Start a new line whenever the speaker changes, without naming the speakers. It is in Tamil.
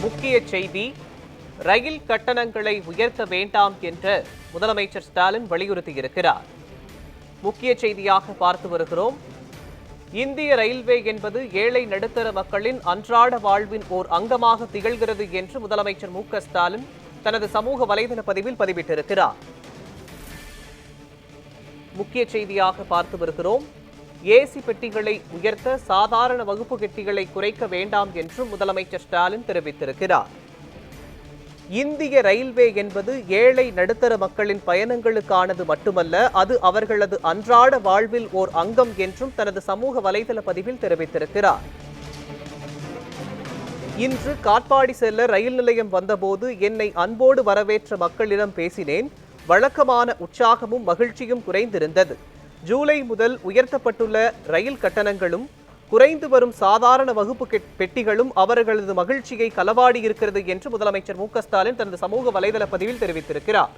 முக்கிய செய்தி, ரயில் கட்டணங்களை உயர்த்த வேண்டாம் என்று முதலமைச்சர் ஸ்டாலின் வலியுறுத்தியிருக்கிறார். முக்கிய செய்தியாக பார்த்து வருகிறோம். இந்திய ரயில்வே என்பது ஏழை நடுத்தர மக்களின் அன்றாட வாழ்வின் ஓர் அங்கமாக திகழ்கிறது என்று முதலமைச்சர் மு.க.ஸ்டாலின் தனது சமூக வலைதள பதிவில் பதிவிட்டிருக்கிறார். முக்கிய செய்தியாக பார்த்து வருகிறோம். ஏசி பெட்டிகளை உயர்த்த சாதாரண வகுப்பு பெட்டிகளை குறைக்க வேண்டாம் என்றும் முதலமைச்சர் ஸ்டாலின் தெரிவித்திருக்கிறார். இந்திய ரயில்வே என்பது ஏழை நடுத்தர மக்களின் பயணங்களுக்கானது மட்டுமல்ல, அது அவர்களது அன்றாட வாழ்வில் ஓர் அங்கம் என்றும் தனது சமூக வலைதள பதிவில் தெரிவித்திருக்கிறார். இன்று காட்பாடி செல்ல ரயில் நிலையம் வந்தபோது என்னை அன்போடு வரவேற்ற மக்களிடம் பேசினேன். வழக்கமான உற்சாகமும் மகிழ்ச்சியும் குறைந்திருந்தது. ஜூலை முதல் உயர்த்தப்பட்டுள்ள ரயில் கட்டணங்களும் குறைந்து வரும் சாதாரண வகுப்பு பெட்டிகளும் அவர்களது மகிழ்ச்சியை களவாடி இருக்கிறது என்று முதலமைச்சர் மு.க.ஸ்டாலின் தனது சமூக வலைதள பதிவில் தெரிவித்திருக்கிறார்.